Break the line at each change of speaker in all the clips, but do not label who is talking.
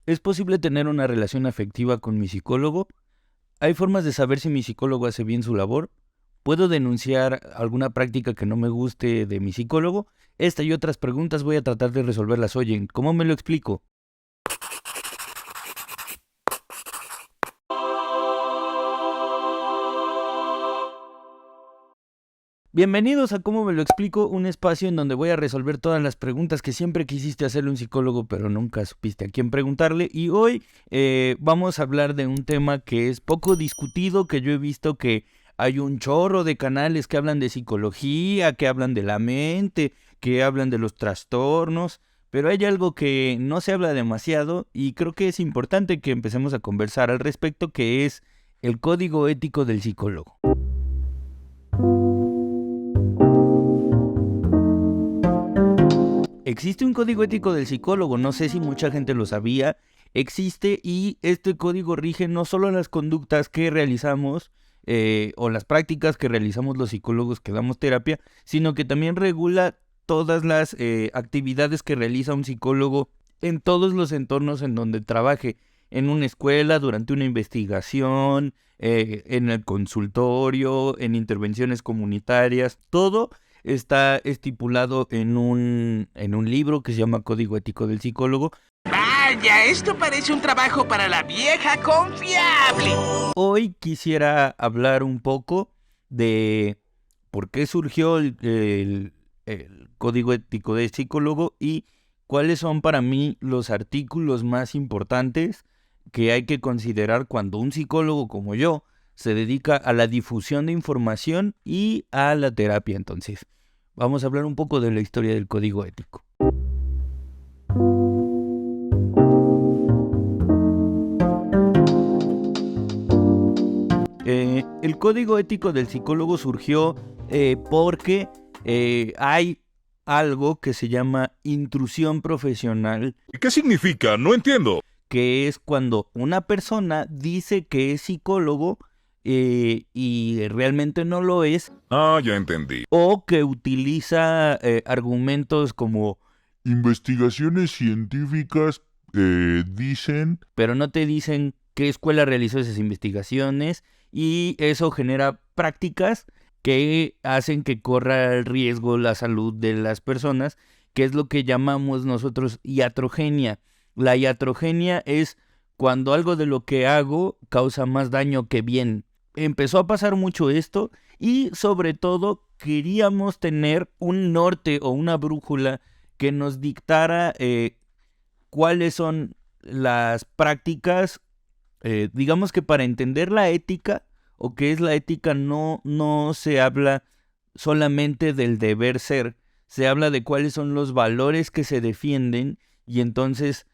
¿Es posible tener una relación afectiva con mi psicólogo? ¿Hay formas de saber si mi psicólogo hace bien su labor? ¿Puedo denunciar alguna práctica que no me guste de mi psicólogo? Esta y otras preguntas voy a tratar de resolverlas hoy en ¿Cómo me lo explico? Bienvenidos a Cómo me lo explico, un espacio en donde voy a resolver todas las preguntas que siempre quisiste hacerle a un psicólogo, pero nunca supiste a quién preguntarle. Y hoy vamos a hablar de un tema que es poco discutido, que yo he visto que hay un chorro de canales que hablan de psicología, que hablan de la mente, que hablan de los trastornos, pero hay algo que no se habla demasiado y creo que es importante que empecemos a conversar al respecto, que es el código ético del psicólogo. Existe un código ético del psicólogo, no sé si mucha gente lo sabía, existe y este código rige no solo las conductas que realizamos o las prácticas que realizamos los psicólogos que damos terapia, sino que también regula todas las actividades que realiza un psicólogo en todos los entornos en donde trabaje, en una escuela, durante una investigación, en el consultorio, en intervenciones comunitarias, todo está estipulado en un libro que se llama Código Ético del Psicólogo.
Vaya, esto parece un trabajo para la vieja confiable.
Hoy quisiera hablar un poco de por qué surgió el Código Ético del Psicólogo y cuáles son para mí los artículos más importantes que hay que considerar cuando un psicólogo como yo se dedica a la difusión de información y a la terapia. Entonces, vamos a hablar un poco de la historia del código ético. El código ético del psicólogo surgió porque hay algo que se llama intrusión profesional.
¿Qué significa? No entiendo.
Que es cuando una persona dice que es psicólogo y realmente no lo es.
Ya entendí.
O que utiliza argumentos como
investigaciones científicas dicen...
pero no te dicen qué escuela realizó esas investigaciones y eso genera prácticas que hacen que corra el riesgo la salud de las personas, que es lo que llamamos nosotros iatrogenia. La iatrogenia es cuando algo de lo que hago causa más daño que bien. Empezó a pasar mucho esto y sobre todo queríamos tener un norte o una brújula que nos dictara cuáles son las prácticas, digamos que para entender la ética o qué es la ética no se habla solamente del deber ser, se habla de cuáles son los valores que se defienden y entonces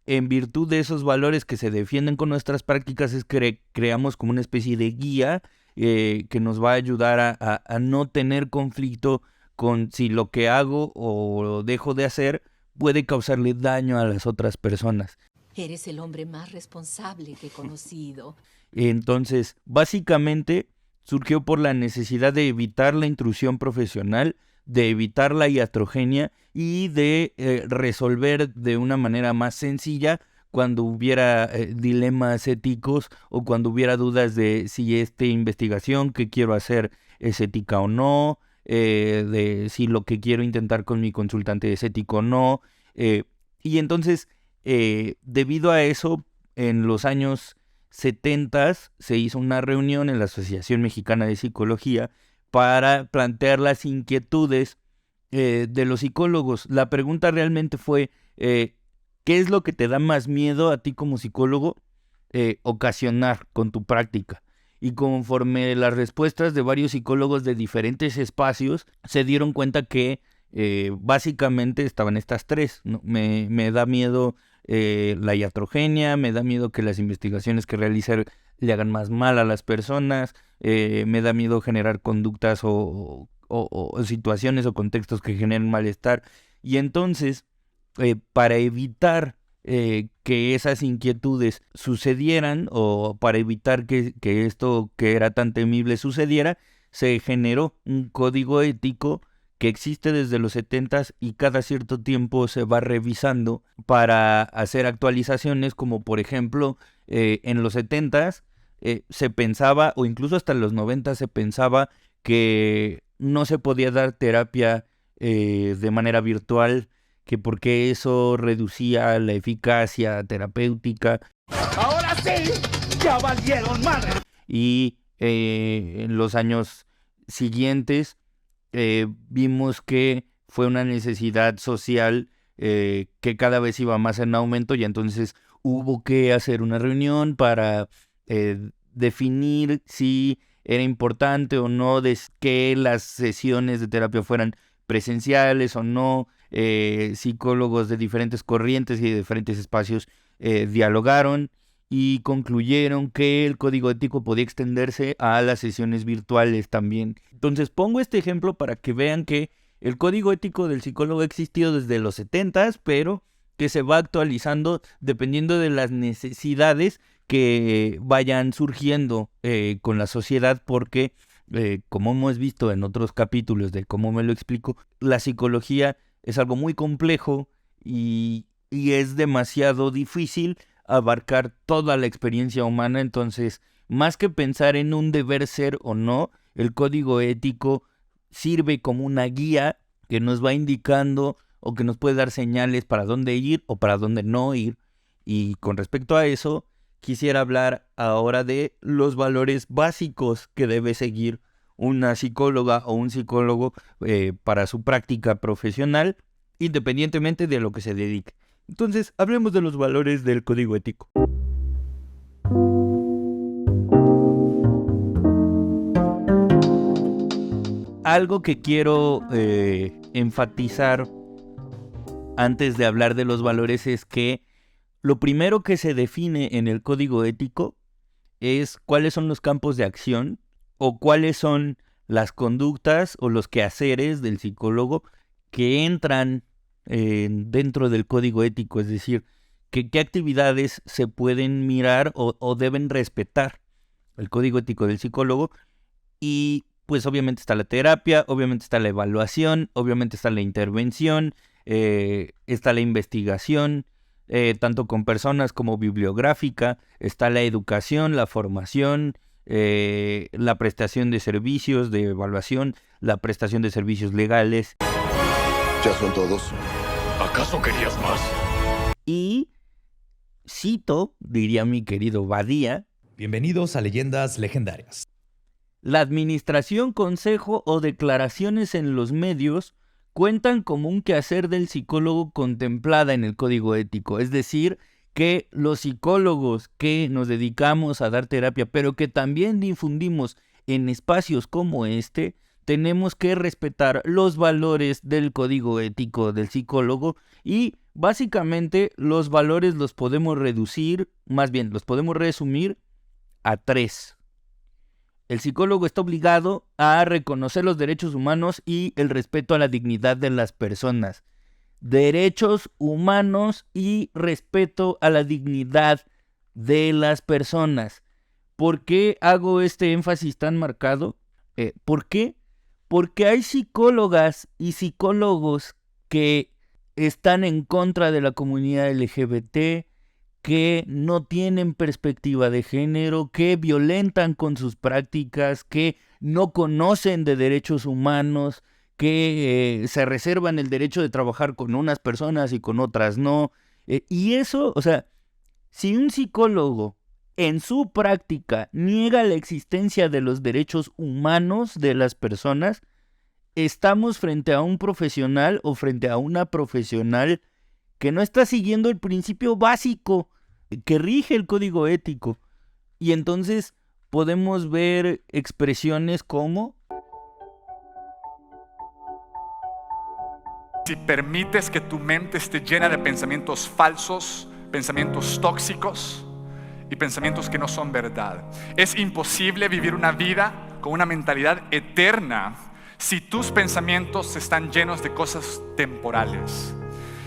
en virtud de esos valores que se defienden con nuestras prácticas es que creamos como una especie de guía que nos va a ayudar a no tener conflicto con si lo que hago o dejo de hacer puede causarle daño a las otras personas.
Eres el hombre más responsable que he conocido.
Entonces, básicamente surgió por la necesidad de evitar la intrusión profesional, de evitar la iatrogenia y de resolver de una manera más sencilla cuando hubiera dilemas éticos o cuando hubiera dudas de si esta investigación que quiero hacer es ética o no, de si lo que quiero intentar con mi consultante es ético o no. Y entonces, debido a eso, en los años 70 se hizo una reunión en la Asociación Mexicana de Psicología para plantear las inquietudes de los psicólogos. La pregunta realmente fue, ¿qué es lo que te da más miedo a ti como psicólogo ocasionar con tu práctica? Y conforme las respuestas de varios psicólogos de diferentes espacios, se dieron cuenta que básicamente estaban estas tres, ¿no? Me da miedo la iatrogenia, me da miedo que las investigaciones que realizar le hagan más mal a las personas, me da miedo generar conductas o situaciones o contextos que generen malestar. Y entonces, para evitar que esas inquietudes sucedieran o para evitar que esto que era tan temible sucediera, se generó un código ético que existe desde los 70s y cada cierto tiempo se va revisando para hacer actualizaciones, como por ejemplo en los 70s se pensaba, o incluso hasta los 90 se pensaba que no se podía dar terapia de manera virtual, que porque eso reducía la eficacia terapéutica.
¡Ahora sí! ¡Ya valieron madre!
Y en los años siguientes vimos que fue una necesidad social que cada vez iba más en aumento, y entonces hubo que hacer una reunión para definir si era importante o no que las sesiones de terapia fueran presenciales o no. Psicólogos de diferentes corrientes y de diferentes espacios dialogaron y concluyeron que el código ético podía extenderse a las sesiones virtuales también. Entonces pongo este ejemplo para que vean que el código ético del psicólogo ha existido desde los 70s, pero que se va actualizando dependiendo de las necesidades que vayan surgiendo con la sociedad, porque como hemos visto en otros capítulos de Cómo me lo explico, la psicología es algo muy complejo y es demasiado difícil abarcar toda la experiencia humana. Entonces, más que pensar en un deber ser o no, el código ético sirve como una guía que nos va indicando o que nos puede dar señales para dónde ir o para dónde no ir. Y con respecto a eso, quisiera hablar ahora de los valores básicos que debe seguir una psicóloga o un psicólogo para su práctica profesional, independientemente de lo que se dedique. Entonces, hablemos de los valores del código ético. Algo que quiero enfatizar antes de hablar de los valores es que lo primero que se define en el código ético es cuáles son los campos de acción o cuáles son las conductas o los quehaceres del psicólogo que entran dentro del código ético, es decir, qué actividades se pueden mirar o deben respetar el código ético del psicólogo. Y pues obviamente está la terapia, obviamente está la evaluación, obviamente está la intervención, está la investigación, tanto con personas como bibliográfica, está la educación, la formación, la prestación de servicios de evaluación, la prestación de servicios legales.
¿Ya son todos?
¿Acaso querías más?
Y cito, diría mi querido Badía,
bienvenidos a Leyendas Legendarias.
La administración, consejo o declaraciones en los medios cuentan como un quehacer del psicólogo contemplada en el código ético. Es decir, que los psicólogos que nos dedicamos a dar terapia, pero que también difundimos en espacios como este, tenemos que respetar los valores del código ético del psicólogo. Y básicamente los valores los podemos reducir, más bien los podemos resumir a 3. El psicólogo está obligado a reconocer los derechos humanos y el respeto a la dignidad de las personas. Derechos humanos y respeto a la dignidad de las personas. ¿Por qué hago este énfasis tan marcado? ¿Por qué? Porque hay psicólogas y psicólogos que están en contra de la comunidad LGBT, que no tienen perspectiva de género, que violentan con sus prácticas, que no conocen de derechos humanos, que se reservan el derecho de trabajar con unas personas y con otras no. Y eso, o sea, si un psicólogo en su práctica niega la existencia de los derechos humanos de las personas, estamos frente a un profesional o frente a una profesional que no está siguiendo el principio básico que rige el código ético. Y entonces podemos ver expresiones como:
si permites que tu mente esté llena de pensamientos falsos, pensamientos tóxicos y pensamientos que no son verdad. Es imposible vivir una vida con una mentalidad eterna si tus pensamientos están llenos de cosas temporales.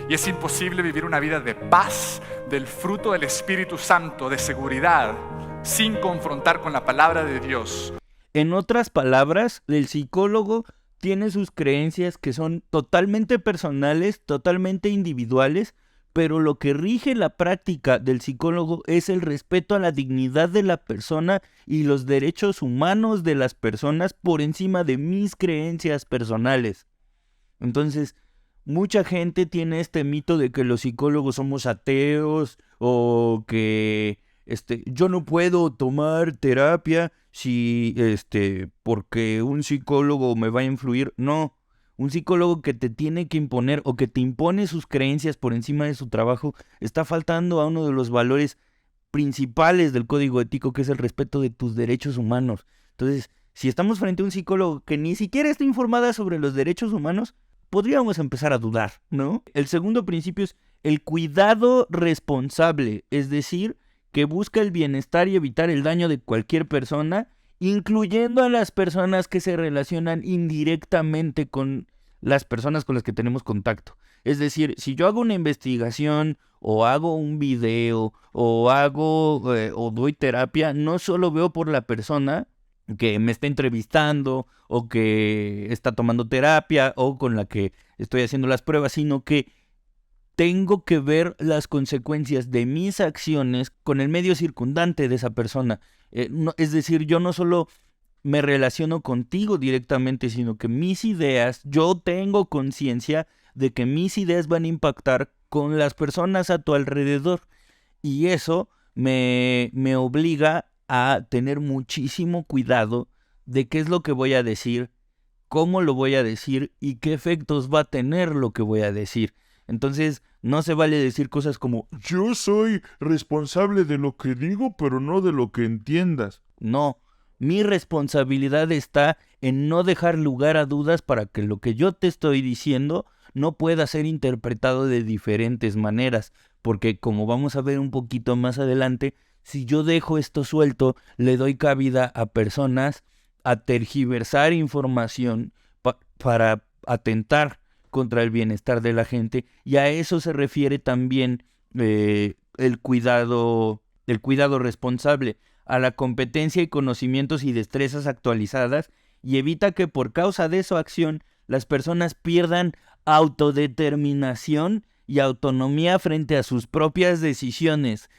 Y es imposible vivir una vida de paz, del fruto del Espíritu Santo, de seguridad, sin confrontar con la palabra de Dios.
En otras palabras, el psicólogo tiene sus creencias que son totalmente personales, totalmente individuales, pero lo que rige la práctica del psicólogo es el respeto a la dignidad de la persona y los derechos humanos de las personas por encima de mis creencias personales. Entonces, mucha gente tiene este mito de que los psicólogos somos ateos o que yo no puedo tomar terapia si porque un psicólogo me va a influir. No. Un psicólogo que te tiene que imponer o que te impone sus creencias por encima de su trabajo está faltando a uno de los valores principales del código ético, que es el respeto de tus derechos humanos. Entonces, si estamos frente a un psicólogo que ni siquiera está informada sobre los derechos humanos, podríamos empezar a dudar, ¿no? El segundo principio es el cuidado responsable, es decir, que busca el bienestar y evitar el daño de cualquier persona, incluyendo a las personas que se relacionan indirectamente con las personas con las que tenemos contacto. Es decir, si yo hago una investigación o hago un video o o doy terapia, no solo veo por la persona que me está entrevistando o que está tomando terapia o con la que estoy haciendo las pruebas, sino que tengo que ver las consecuencias de mis acciones con el medio circundante de esa persona. Es decir, yo no solo me relaciono contigo directamente, sino que mis ideas, yo tengo conciencia de que mis ideas van a impactar con las personas a tu alrededor. Y eso me obliga a tener muchísimo cuidado de qué es lo que voy a decir, cómo lo voy a decir y qué efectos va a tener lo que voy a decir. Entonces, no se vale decir cosas como
yo soy responsable de lo que digo, pero no de lo que entiendas.
No, mi responsabilidad está en no dejar lugar a dudas para que lo que yo te estoy diciendo no pueda ser interpretado de diferentes maneras, porque como vamos a ver un poquito más adelante, si yo dejo esto suelto, le doy cabida a personas a tergiversar información para atentar contra el bienestar de la gente, y a eso se refiere también el cuidado responsable, a la competencia y conocimientos y destrezas actualizadas, y evita que por causa de su acción las personas pierdan autodeterminación y autonomía frente a sus propias decisiones.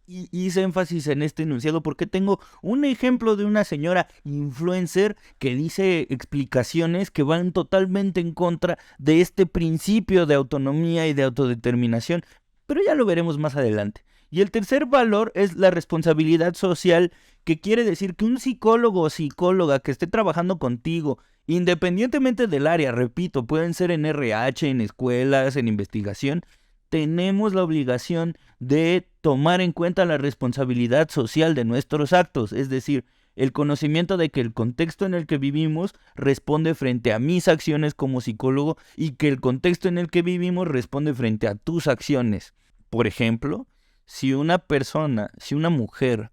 Hice énfasis en este enunciado porque tengo un ejemplo de una señora influencer que dice explicaciones que van totalmente en contra de este principio de autonomía y de autodeterminación, pero ya lo veremos más adelante. Y el tercer valor es la responsabilidad social, que quiere decir que un psicólogo o psicóloga que esté trabajando contigo, independientemente del área, repito, pueden ser en RH, en escuelas, en investigación, tenemos la obligación de tomar en cuenta la responsabilidad social de nuestros actos, es decir, el conocimiento de que el contexto en el que vivimos responde frente a mis acciones como psicólogo y que el contexto en el que vivimos responde frente a tus acciones. Por ejemplo, si una mujer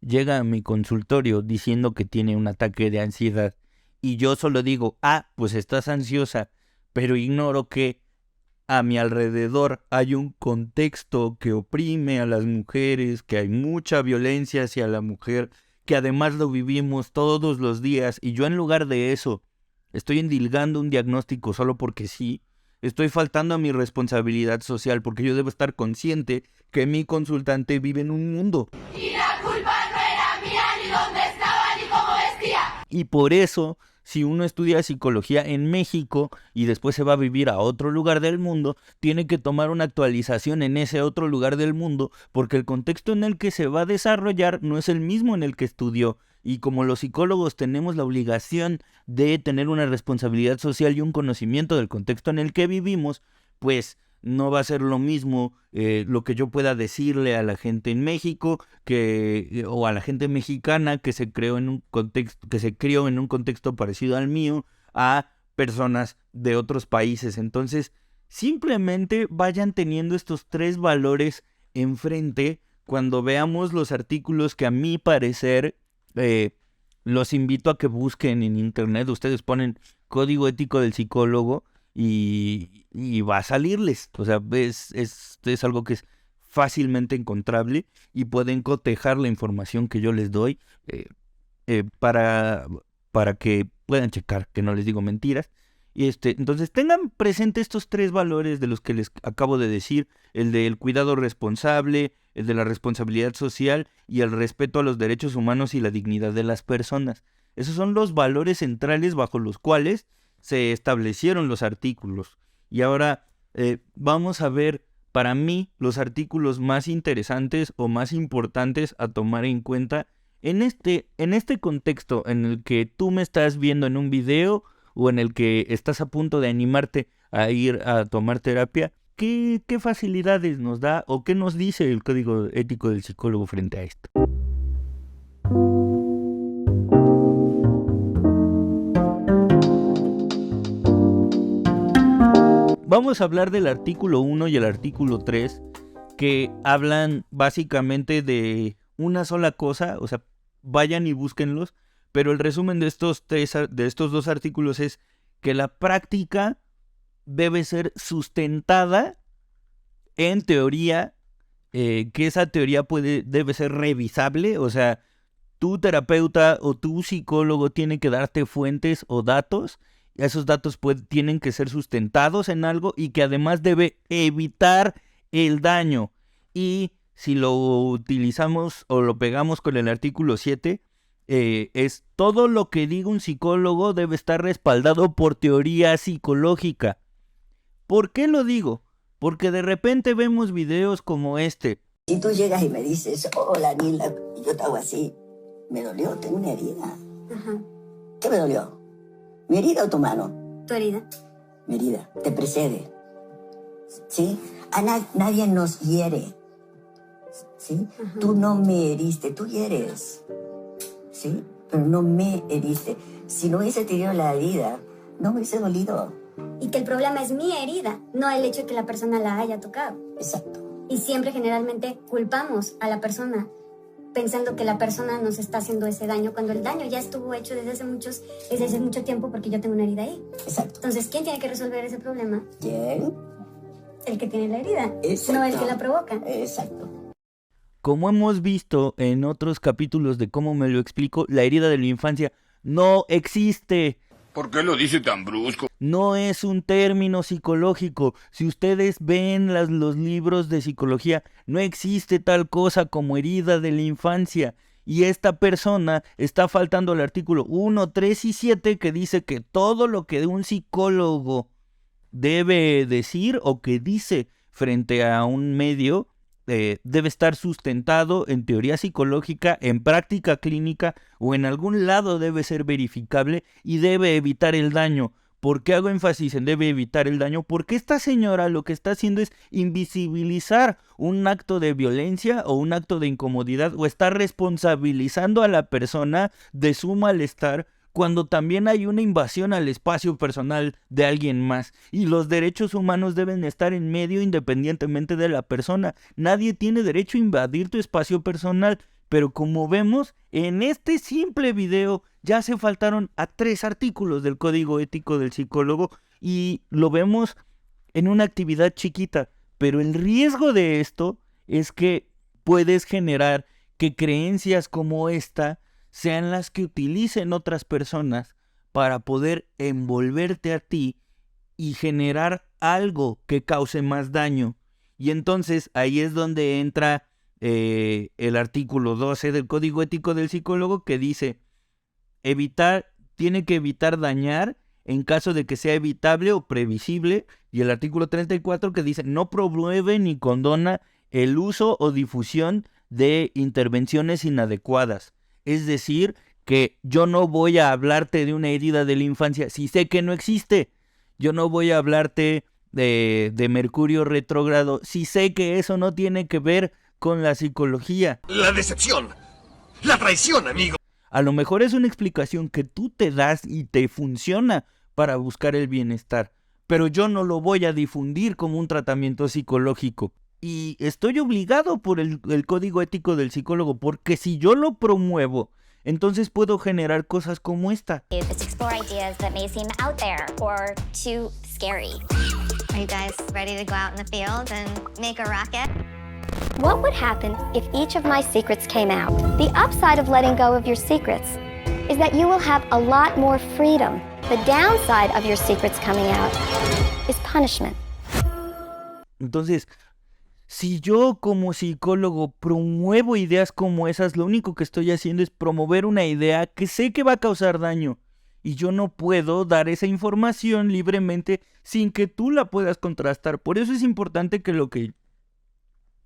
llega a mi consultorio diciendo que tiene un ataque de ansiedad y yo solo digo, pues estás ansiosa, pero ignoro que a mi alrededor hay un contexto que oprime a las mujeres, que hay mucha violencia hacia la mujer, que además lo vivimos todos los días, y yo en lugar de eso estoy endilgando un diagnóstico solo porque sí, estoy faltando a mi responsabilidad social, porque yo debo estar consciente que mi consultante vive en un mundo.
Y la culpa no era mía, ni dónde estaba, ni cómo vestía.
Y por eso, si uno estudia psicología en México y después se va a vivir a otro lugar del mundo, tiene que tomar una actualización en ese otro lugar del mundo, porque el contexto en el que se va a desarrollar no es el mismo en el que estudió. Y como los psicólogos tenemos la obligación de tener una responsabilidad social y un conocimiento del contexto en el que vivimos, pues no va a ser lo mismo lo que yo pueda decirle a la gente en México o a la gente mexicana que se crió en un contexto parecido al mío, a personas de otros países. Entonces, simplemente vayan teniendo estos tres valores enfrente cuando veamos los artículos que a mi parecer los invito a que busquen en internet. Ustedes ponen código ético del psicólogo y va a salirles. O sea, es algo que es fácilmente encontrable y pueden cotejar la información que yo les doy para para que puedan checar que no les digo mentiras. Entonces tengan presente estos 3 valores de los que les acabo de decir: el del cuidado responsable, el de la responsabilidad social y el respeto a los derechos humanos y la dignidad de las personas. Esos son los valores centrales bajo los cuales se establecieron los artículos. Y ahora vamos a ver, para mí, los artículos más interesantes o más importantes a tomar en cuenta en este contexto en el que tú me estás viendo en un video o en el que estás a punto de animarte a ir a tomar terapia. ¿Qué facilidades nos da o qué nos dice el código ético del psicólogo frente a esto? Vamos a hablar del artículo 1 y el artículo 3, que hablan básicamente de una sola cosa. O sea, vayan y búsquenlos, pero el resumen de estos 2 artículos es que la práctica debe ser sustentada en teoría, que esa teoría debe ser revisable. O sea, tu terapeuta o tu psicólogo tiene que darte fuentes o datos. Esos datos tienen que ser sustentados en algo y que además debe evitar el daño. Y si lo utilizamos o lo pegamos con el artículo 7, es todo lo que diga un psicólogo debe estar respaldado por teoría psicológica. ¿Por qué lo digo? Porque de repente vemos videos como este.
Si tú llegas y me dices, hola Nila, y yo te hago así, me dolió, tengo una herida.
Ajá.
¿Qué me dolió? ¿Mi herida o tu mano?
Tu herida.
Mi herida, te precede. ¿Sí? A nadie nos hiere. ¿Sí?
Ajá.
Tú no me heriste, tú hieres. ¿Sí? Pero no me heriste. Si no hubiese tenido la herida, no me hubiese dolido.
Y que el problema es mi herida, no el hecho de que la persona la haya tocado.
Exacto.
Y siempre generalmente culpamos a la persona pensando que la persona nos está haciendo ese daño, cuando el daño ya estuvo hecho desde hace mucho tiempo porque yo tengo una herida ahí.
Exacto.
Entonces, ¿quién tiene que resolver ese problema?
¿Quién?
El que tiene la herida,
Exacto.
no el que la provoca.
Exacto.
Como hemos visto en otros capítulos de Cómo me lo explico, la herida de la infancia no existe.
¿Por qué lo dice tan brusco?
No es un término psicológico. Si ustedes ven los libros de psicología, no existe tal cosa como herida de la infancia. Y esta persona está faltando al artículo 1, 3 y 7 que dice que todo lo que un psicólogo debe decir o que dice frente a un medio debe estar sustentado en teoría psicológica, en práctica clínica o en algún lado debe ser verificable y debe evitar el daño. ¿Por qué hago énfasis en debe evitar el daño? Porque esta señora lo que está haciendo es invisibilizar un acto de violencia o un acto de incomodidad, o está responsabilizando a la persona de su malestar cuando también hay una invasión al espacio personal de alguien más. Y los derechos humanos deben estar en medio independientemente de la persona. Nadie tiene derecho a invadir tu espacio personal. Pero como vemos, en este simple video ya se faltaron a 3 artículos del Código Ético del Psicólogo y lo vemos en una actividad chiquita. Pero el riesgo de esto es que puedes generar que creencias como esta sean las que utilicen otras personas para poder envolverte a ti y generar algo que cause más daño. Y entonces ahí es donde entra el artículo 12 del Código Ético del Psicólogo, que dice tiene que evitar dañar en caso de que sea evitable o previsible, y el artículo 34 que dice no promueve ni condona el uso o difusión de intervenciones inadecuadas. Es decir, que yo no voy a hablarte de una herida de la infancia si sé que no existe. Yo no voy a hablarte de Mercurio retrógrado si sé que eso no tiene que ver con la psicología.
La decepción, la traición, amigo.
A lo mejor es una explicación que tú te das y te funciona para buscar el bienestar, pero yo no lo voy a difundir como un tratamiento psicológico. Y estoy obligado por el Código Ético del Psicólogo, porque si yo lo promuevo, entonces puedo generar cosas como esta.
It's to explore ideas that may seem out there or too scary. Are you guys ready to go out in the field and make a rocket?
What would happen if each of my secrets came out? The upside of letting go of your secrets
is that you will have a lot more freedom. The downside of your secrets coming out is punishment.
Entonces, si yo como psicólogo promuevo ideas como esas, lo único que estoy haciendo es promover una idea que sé que va a causar daño. Y yo no puedo dar esa información libremente sin que tú la puedas contrastar. Por eso es importante que lo que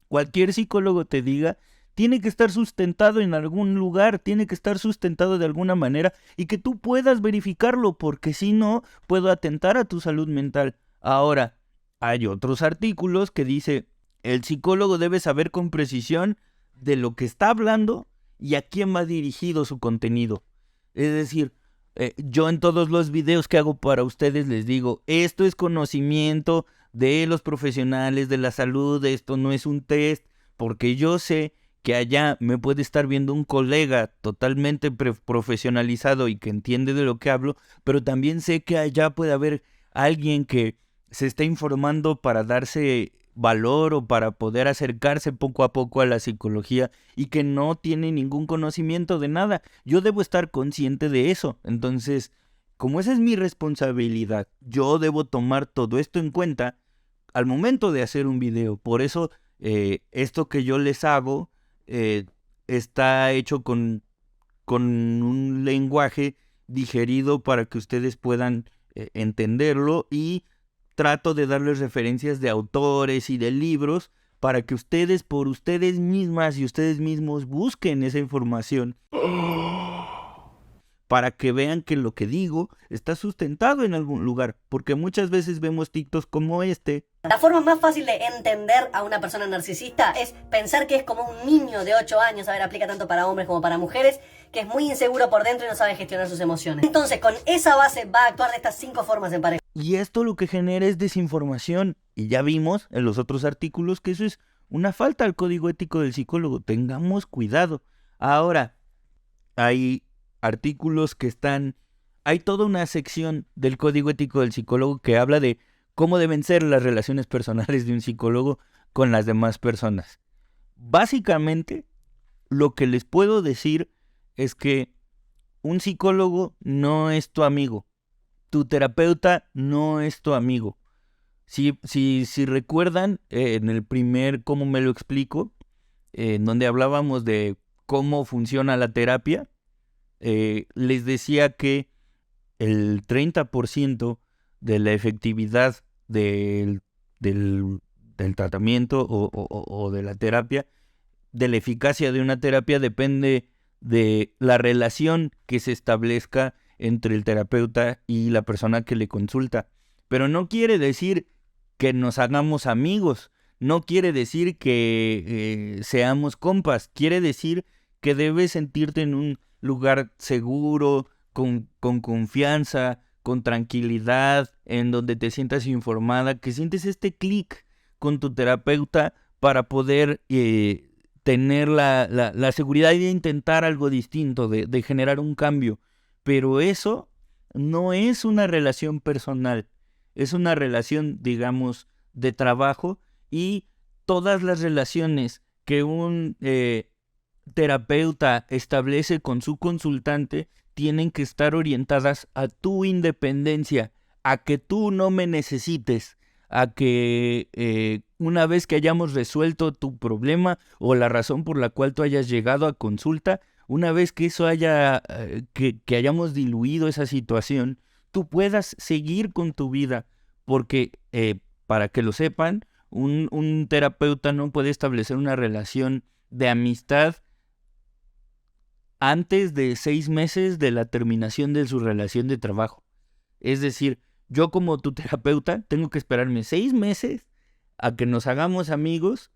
cualquier psicólogo te diga tiene que estar sustentado en algún lugar, tiene que estar sustentado de alguna manera y que tú puedas verificarlo, porque si no, puedo atentar a tu salud mental. Ahora, hay otros artículos que dice, el psicólogo debe saber con precisión de lo que está hablando y a quién va dirigido su contenido. Es decir, yo en todos los videos que hago para ustedes les digo, esto es conocimiento de los profesionales de la salud, esto no es un test, porque yo sé que allá me puede estar viendo un colega totalmente profesionalizado y que entiende de lo que hablo, pero también sé que allá puede haber alguien que se está informando para darse valor o para poder acercarse poco a poco a la psicología y que no tiene ningún conocimiento de nada. Yo debo estar consciente de eso. Entonces, como esa es mi responsabilidad, yo debo tomar todo esto en cuenta al momento de hacer un video. Por eso, esto que yo les hago está hecho con un lenguaje digerido para que ustedes puedan entenderlo, y trato de darles referencias de autores y de libros para que ustedes por ustedes mismas y ustedes mismos busquen esa información para que vean que lo que digo está sustentado en algún lugar, porque muchas veces vemos TikToks como este.
La forma más fácil de entender a una persona narcisista es pensar que es como un niño de 8 años, a ver, aplica tanto para hombres como para mujeres, que es muy inseguro por dentro y no sabe gestionar sus emociones. Entonces, con esa base va a actuar de estas 5 formas en pareja.
Y esto lo que genera es desinformación, y ya vimos en los otros artículos que eso es una falta al código ético del psicólogo. Tengamos cuidado. Ahora, hay artículos que están... Hay toda una sección del código ético del psicólogo que habla de cómo deben ser las relaciones personales de un psicólogo con las demás personas. Básicamente, lo que les puedo decir es que un psicólogo no es tu amigo. Tu terapeuta no es tu amigo. Si recuerdan, en el primer ¿Cómo me lo explico?, en donde hablábamos de cómo funciona la terapia, les decía que el 30% de la efectividad del tratamiento o de la terapia, de la eficacia de una terapia, depende de la relación que se establezca entre el terapeuta y la persona que le consulta. Pero no quiere decir que nos hagamos amigos, no quiere decir que seamos compas, quiere decir que debes sentirte en un lugar seguro, con confianza, con tranquilidad, en donde te sientas informada, que sientes este clic con tu terapeuta para poder tener la seguridad de intentar algo distinto, de generar un cambio. Pero eso no es una relación personal, es una relación, digamos, de trabajo, y todas las relaciones que un terapeuta establece con su consultante tienen que estar orientadas a tu independencia, a que tú no me necesites, a que una vez que hayamos resuelto tu problema o la razón por la cual tú hayas llegado a consulta, una vez que eso haya, que hayamos diluido esa situación, tú puedas seguir con tu vida, porque para que lo sepan, un terapeuta no puede establecer una relación de amistad antes de 6 meses de la terminación de su relación de trabajo. Es decir, yo como tu terapeuta tengo que esperarme 6 meses a que nos hagamos amigos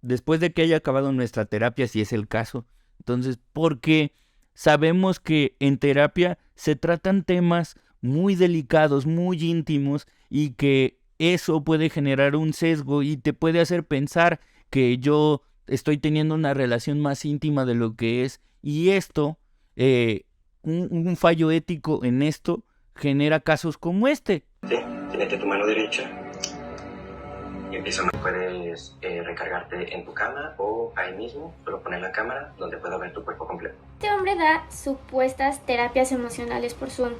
después de que haya acabado nuestra terapia, si es el caso. Entonces, porque sabemos que en terapia se tratan temas muy delicados, muy íntimos, y que eso puede generar un sesgo y te puede hacer pensar que yo estoy teniendo una relación más íntima de lo que es. Y esto, un fallo ético en esto, genera casos como este.
Sí, tienes tu mano derecha. y empieza. Puedes recargarte en tu cama o ahí mismo, solo poner la cámara donde pueda ver tu cuerpo completo.
Este hombre da supuestas terapias emocionales por Zoom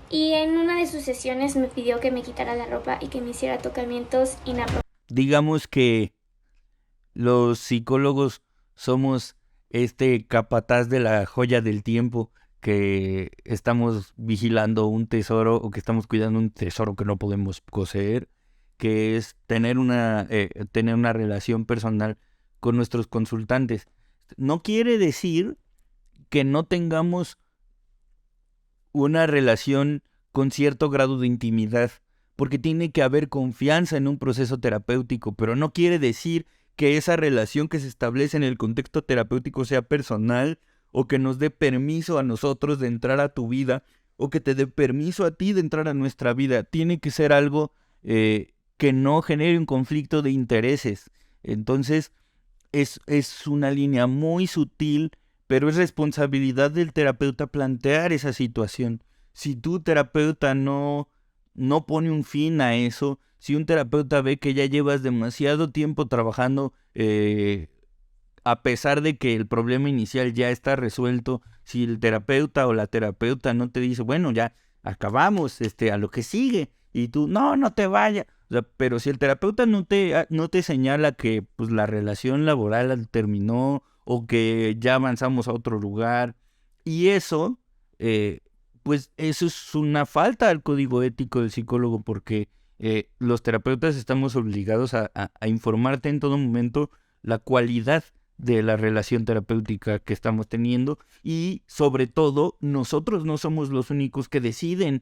y en una de sus sesiones me pidió que me quitara la ropa y que me hiciera tocamientos inapropiados.
Digamos que los psicólogos somos este capataz de la joya del tiempo, que estamos vigilando un tesoro o que estamos cuidando un tesoro que no podemos poseer, que es tener una relación personal con nuestros consultantes. No quiere decir que no tengamos una relación con cierto grado de intimidad, porque tiene que haber confianza en un proceso terapéutico, pero no quiere decir que esa relación que se establece en el contexto terapéutico sea personal, o que nos dé permiso a nosotros de entrar a tu vida, o que te dé permiso a ti de entrar a nuestra vida. Tiene que ser algo que no genere un conflicto de intereses. Entonces, es una línea muy sutil, pero es responsabilidad del terapeuta plantear esa situación. Si tu terapeuta no pone un fin a eso, si un terapeuta ve que ya llevas demasiado tiempo trabajando, a pesar de que el problema inicial ya está resuelto, si el terapeuta o la terapeuta no te dice, bueno, ya acabamos, a lo que sigue, y tú, no te vayas. O sea, pero si el terapeuta no te señala que pues la relación laboral terminó o que ya avanzamos a otro lugar, y eso, pues eso es una falta al código ético del psicólogo, porque los terapeutas estamos obligados a informarte en todo momento la cualidad de la relación terapéutica que estamos teniendo, y sobre todo nosotros no somos los únicos que deciden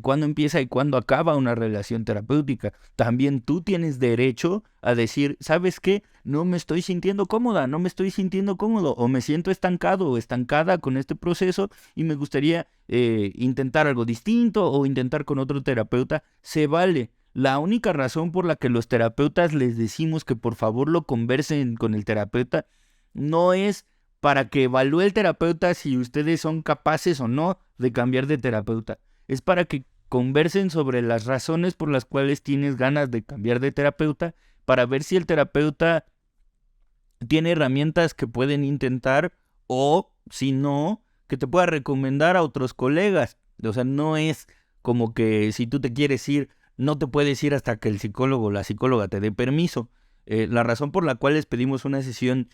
cuándo empieza y cuándo acaba una relación terapéutica. También tú tienes derecho a decir, ¿sabes qué? No me estoy sintiendo cómoda, no me estoy sintiendo cómodo, o me siento estancado o estancada con este proceso y me gustaría intentar algo distinto o intentar con otro terapeuta. Se vale. La única razón por la que los terapeutas les decimos que por favor lo conversen con el terapeuta no es para que evalúe el terapeuta si ustedes son capaces o no de cambiar de terapeuta. Es para que conversen sobre las razones por las cuales tienes ganas de cambiar de terapeuta, para ver si el terapeuta tiene herramientas que pueden intentar, o si no, que te pueda recomendar a otros colegas. O sea, no es como que si tú te quieres ir, no te puedes ir hasta que el psicólogo o la psicóloga te dé permiso. La razón por la cual les pedimos una sesión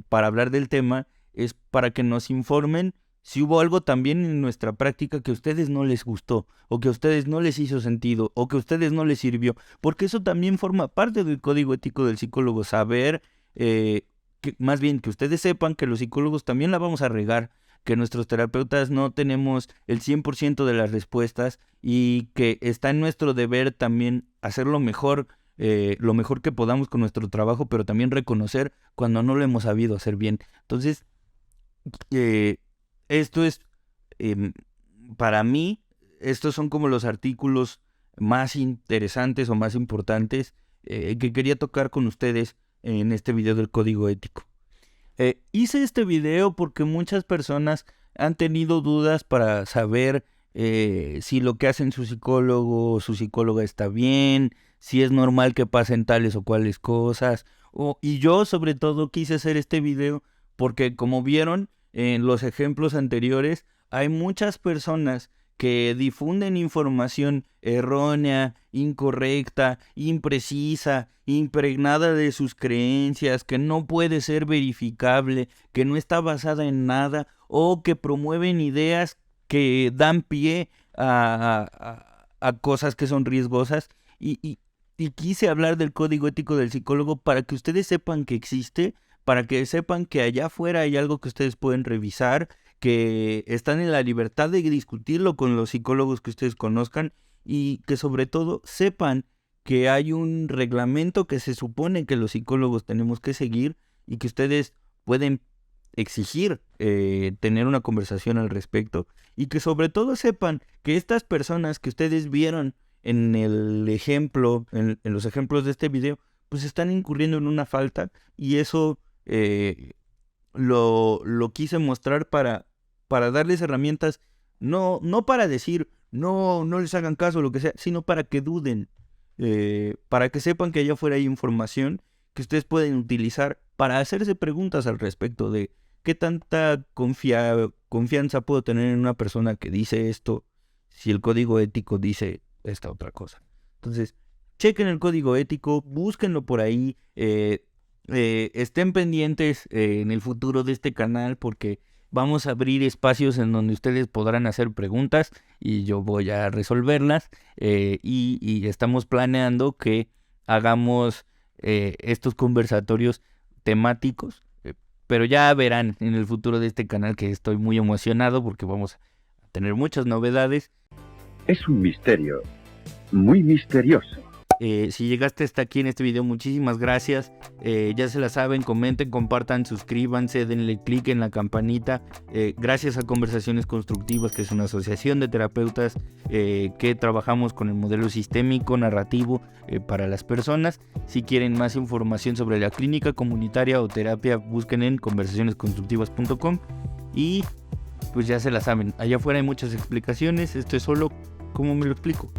para hablar del tema es para que nos informen si hubo algo también en nuestra práctica que a ustedes no les gustó, o que a ustedes no les hizo sentido, o que a ustedes no les sirvió, porque eso también forma parte del código ético del psicólogo, saber, más bien que ustedes sepan que los psicólogos también la vamos a regar, que nuestros terapeutas no tenemos el 100% de las respuestas, y que está en nuestro deber también hacer lo mejor que podamos con nuestro trabajo, pero también reconocer cuando no lo hemos sabido hacer bien. Entonces, esto es, para mí, estos son como los artículos más interesantes o más importantes que quería tocar con ustedes en este video del código ético. Hice este video porque muchas personas han tenido dudas para saber si lo que hacen su psicólogo o su psicóloga está bien, si es normal que pasen tales o cuales cosas. Y yo sobre todo quise hacer este video porque, como vieron en los ejemplos anteriores, hay muchas personas que difunden información errónea, incorrecta, imprecisa, impregnada de sus creencias, que no puede ser verificable, que no está basada en nada, o que promueven ideas que dan pie a cosas que son riesgosas. Y quise hablar del código ético del psicólogo para que ustedes sepan que existe, para que sepan que allá afuera hay algo que ustedes pueden revisar, que están en la libertad de discutirlo con los psicólogos que ustedes conozcan, y que sobre todo sepan que hay un reglamento que se supone que los psicólogos tenemos que seguir, y que ustedes pueden exigir tener una conversación al respecto, y que sobre todo sepan que estas personas que ustedes vieron en el ejemplo, en los ejemplos de este video, pues están incurriendo en una falta, y eso lo quise mostrar para darles herramientas, no para decir no les hagan caso o lo que sea, sino para que duden. para que sepan que allá afuera hay información que ustedes pueden utilizar para hacerse preguntas al respecto de qué tanta confianza puedo tener en una persona que dice esto si el código ético dice esta otra cosa. Entonces, chequen el código ético, búsquenlo por ahí, estén pendientes en el futuro de este canal porque vamos a abrir espacios en donde ustedes podrán hacer preguntas y yo voy a resolverlas y estamos planeando que hagamos estos conversatorios temáticos, pero ya verán en el futuro de este canal que estoy muy emocionado porque vamos a tener muchas novedades.
Es un misterio, muy misterioso.
Si llegaste hasta aquí en este video, muchísimas gracias. Ya se la saben, comenten, compartan, suscríbanse, denle click en la campanita. Gracias a Conversaciones Constructivas, que es una asociación de terapeutas que trabajamos con el modelo sistémico narrativo para las personas. Si quieren más información sobre la clínica comunitaria o terapia, busquen en conversacionesconstructivas.com. Y pues ya se la saben, allá afuera hay muchas explicaciones. Esto es solo cómo me lo explico.